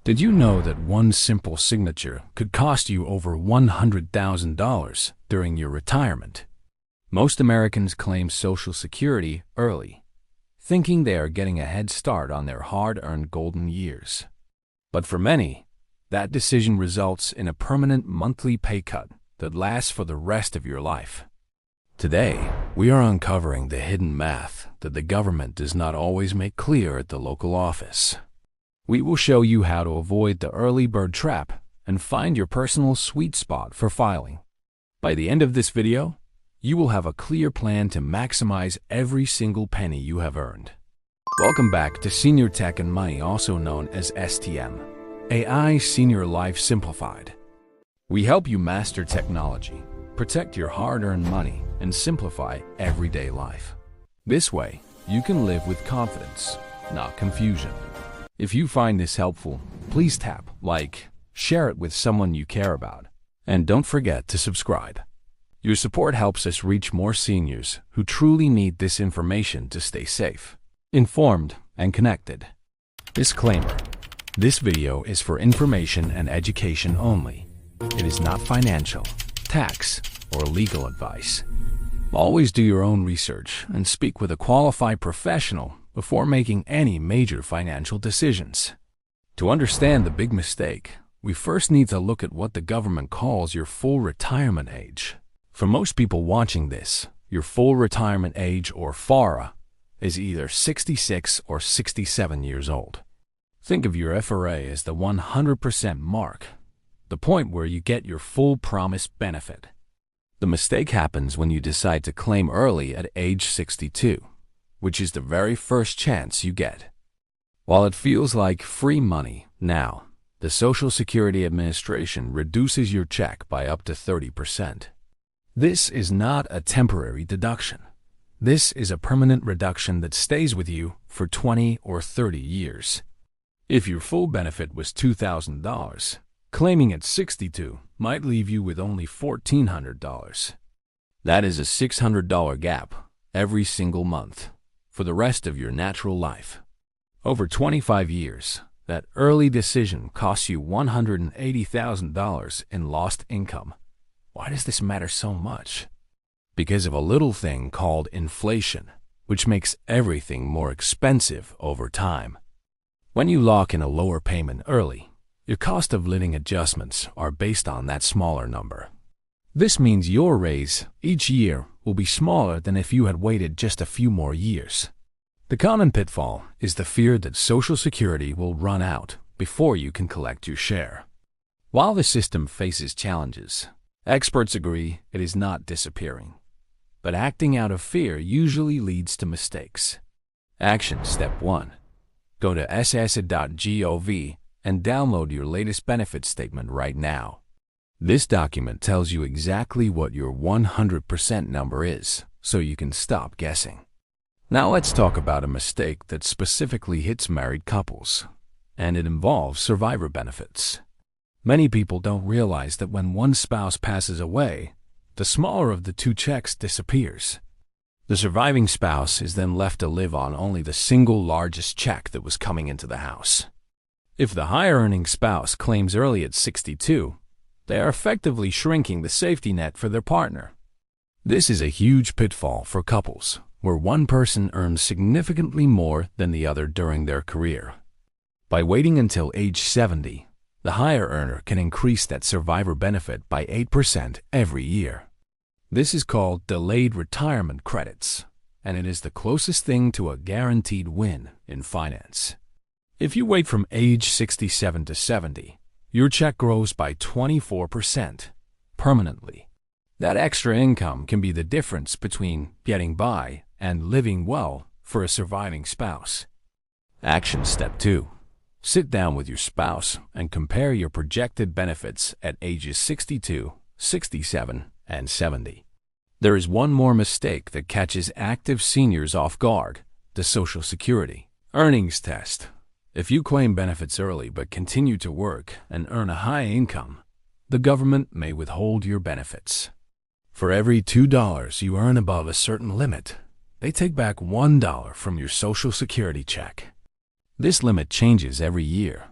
Did you know that one simple signature could cost you over $100,000 during your retirement? Most Americans claim Social Security early, thinking they are getting a head start on their hard-earned golden years. But for many, that decision results in a permanent monthly pay cut that lasts for the rest of your life. Today, we are uncovering the hidden math that the government does not always make clear at the local office. We will show you how to avoid the early bird trap and find your personal sweet spot for filing. By the end of this video, you will have a clear plan to maximize every single penny you have earned. Welcome back to Senior Tech and Money, also known as STM, AI Senior Life Simplified. We help you master technology, protect your hard-earned money, and simplify everyday life. This way, you can live with confidence, not confusion. If you find this helpful, please tap like, share it with someone you care about, and don't forget to subscribe. Your support helps us reach more seniors who truly need this information to stay safe, informed, and connected. Disclaimer: this video is for information and education only. It is not financial, tax, or legal advice. Always do your own research and speak with a qualified professional before making any major financial decisions. To understand the big mistake, we first need to look at what the government calls your full retirement age. For most people watching this, your full retirement age, or FARA, is either 66 or 67 years old. Think of your FRA as the 100% mark, the point where you get your full promised benefit. The mistake happens when you decide to claim early at age 62, which is the very first chance you get. While it feels like free money now, the Social Security Administration reduces your check by up to 30%. This is not a temporary deduction. This is a permanent reduction that stays with you for 20 or 30 years. If your full benefit was $2,000, claiming at 62 might leave you with only $1,400. That is a $600 gap every single month for the rest of your natural life. Over 25 years, that early decision costs you $180,000 in lost income. Why does this matter so much? Because of a little thing called inflation, which makes everything more expensive over time. When you lock in a lower payment early, your cost of living adjustments are based on that smaller number. This means your raise each year will be smaller than if you had waited just a few more years. The common pitfall is the fear that Social Security will run out before you can collect your share. While the system faces challenges, experts agree it is not disappearing. But acting out of fear usually leads to mistakes. Action Step 1. Go to ssa.gov and download your latest benefit statement right now. This document tells you exactly what your 100% number is, so you can stop guessing. Now let's talk about a mistake that specifically hits married couples, and it involves survivor benefits. Many people don't realize that when one spouse passes away, the smaller of the two checks disappears. The surviving spouse is then left to live on only the single largest check that was coming into the house. If the higher-earning spouse claims early at 62, they are effectively shrinking the safety net for their partner. This is a huge pitfall for couples where one person earns significantly more than the other during their career. By waiting until age 70, the higher earner can increase that survivor benefit by 8% every year. This is called delayed retirement credits, and it is the closest thing to a guaranteed win in finance. If you wait from age 67 to 70, your check grows by 24% permanently. That extra income can be the difference between getting by and living well for a surviving spouse. Action Step 2. Sit down with your spouse and compare your projected benefits at ages 62, 67, and 70. There is one more mistake that catches active seniors off guard: the Social Security earnings test. If you claim benefits early but continue to work and earn a high income, the government may withhold your benefits. For every $2 you earn above a certain limit, they take back $1 from your Social Security check. This limit changes every year.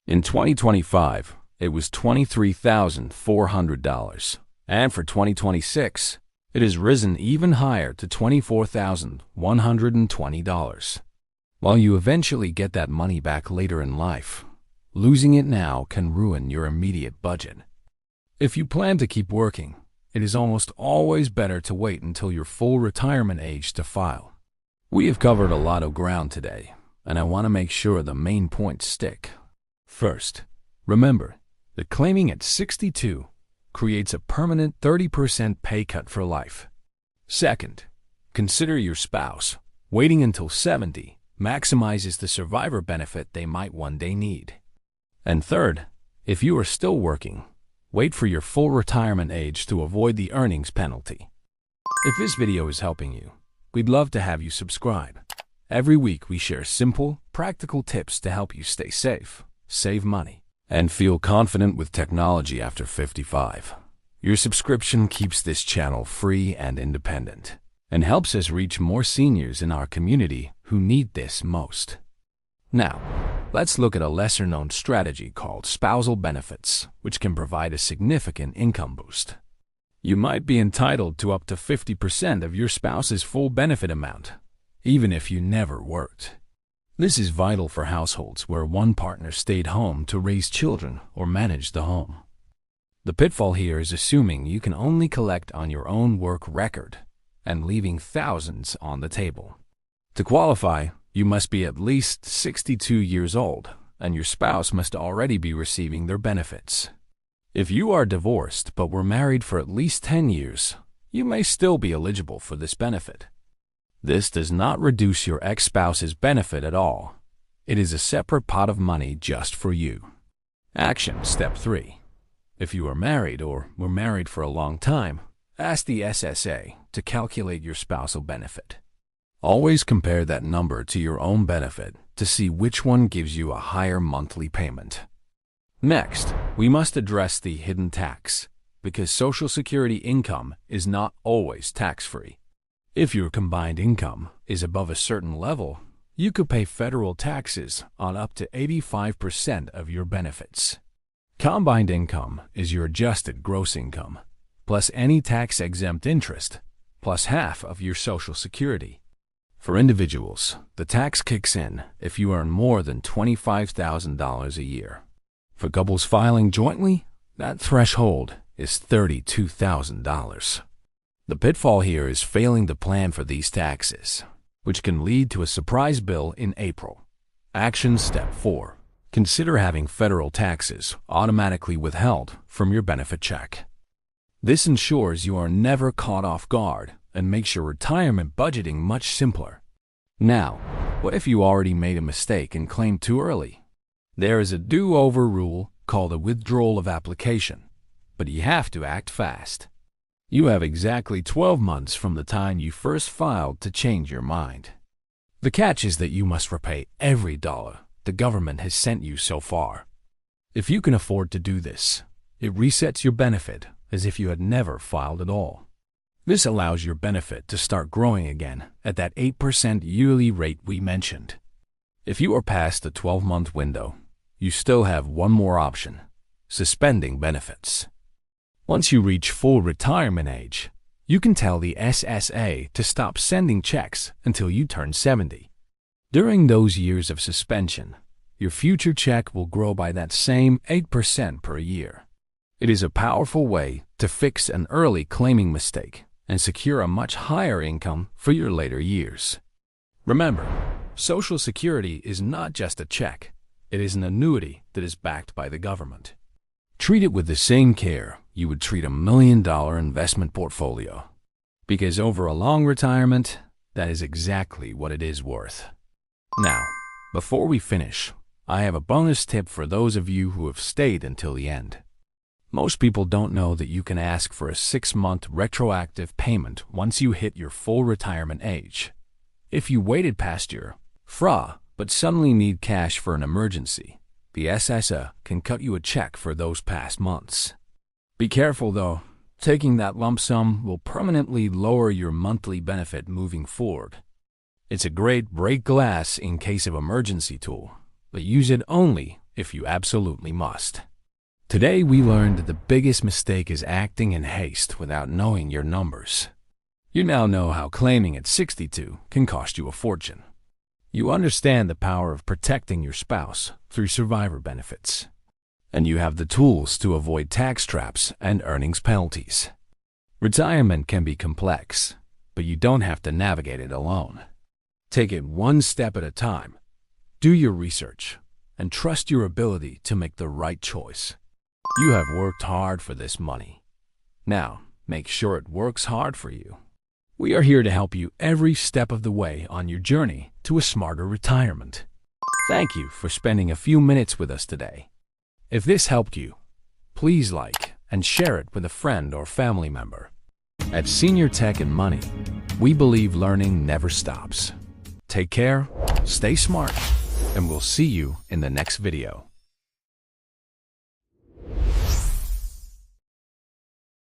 In 2025, it was $23,400, and for 2026, it has risen even higher to $24,120. While you eventually get that money back later in life, losing it now can ruin your immediate budget. If you plan to keep working, it is almost always better to wait until your full retirement age to file. We have covered a lot of ground today, and I want to make sure the main points stick. First, remember that claiming at 62 creates a permanent 30% pay cut for life. Second, consider your spouse. Waiting until 70 maximizes the survivor benefit they might one day need. And third, if you are still working, wait for your full retirement age to avoid the earnings penalty. If this video is helping you, we'd love to have you subscribe. Every week we share simple, practical tips to help you stay safe, save money, and feel confident with technology after 55. Your subscription keeps this channel free and independent, and helps us reach more seniors in our community who need this most. Now, let's look at a lesser-known strategy called spousal benefits, which can provide a significant income boost. You might be entitled to up to 50% of your spouse's full benefit amount, even if you never worked. This is vital for households where one partner stayed home to raise children or manage the home. The pitfall here is assuming you can only collect on your own work record and leaving thousands on the table. To qualify, you must be at least 62 years old, and your spouse must already be receiving their benefits. If you are divorced but were married for at least 10 years, you may still be eligible for this benefit. This does not reduce your ex-spouse's benefit at all. It is a separate pot of money just for you. Action Step 3. If you are married or were married for a long time, ask the SSA to calculate your spousal benefit. Always compare that number to your own benefit to see which one gives you a higher monthly payment. Next, we must address the hidden tax, because Social Security income is not always tax-free. If your combined income is above a certain level, you could pay federal taxes on up to 85% of your benefits. Combined income is your adjusted gross income, plus any tax-exempt interest, plus half of your Social Security. For individuals, the tax kicks in if you earn more than $25,000 a year. For couples filing jointly, that threshold is $32,000. The pitfall here is failing to plan for these taxes, which can lead to a surprise bill in April. Action Step 4. Consider having federal taxes automatically withheld from your benefit check. This ensures you are never caught off guard and makes your retirement budgeting much simpler. Now, what if you already made a mistake and claimed too early? There is a do-over rule called a withdrawal of application, but you have to act fast. You have exactly 12 months from the time you first filed to change your mind. The catch is that you must repay every dollar the government has sent you so far. If you can afford to do this, it resets your benefit as if you had never filed at all. This allows your benefit to start growing again at that 8% yearly rate we mentioned. If you are past the 12-month window, you still have one more option: suspending benefits. Once you reach full retirement age, you can tell the SSA to stop sending checks until you turn 70. During those years of suspension, your future check will grow by that same 8% per year. It is a powerful way to fix an early claiming mistake and secure a much higher income for your later years. Remember, Social Security is not just a check. It is an annuity that is backed by the government. Treat it with the same care you would treat $1 million investment portfolio, because over a long retirement, that is exactly what it is worth. Now, before we finish, I have a bonus tip for those of you who have stayed until the end. Most people don't know that you can ask for a 6-month retroactive payment once you hit your full retirement age. If you waited past your FRA but suddenly need cash for an emergency, the SSA can cut you a check for those past months. Be careful though, taking that lump sum will permanently lower your monthly benefit moving forward. It's a great break glass in case of emergency tool, but use it only if you absolutely must. Today we learned that the biggest mistake is acting in haste without knowing your numbers. You now know how claiming at 62 can cost you a fortune. You understand the power of protecting your spouse through survivor benefits. And you have the tools to avoid tax traps and earnings penalties. Retirement can be complex, but you don't have to navigate it alone. Take it one step at a time. Do your research and trust your ability to make the right choice. You have worked hard for this money. Now, make sure it works hard for you. We are here to help you every step of the way on your journey to a smarter retirement. Thank you for spending a few minutes with us today. If this helped you, please like and share it with a friend or family member. At Senior Tech and Money, we believe learning never stops. Take care, stay smart, and we'll see you in the next video.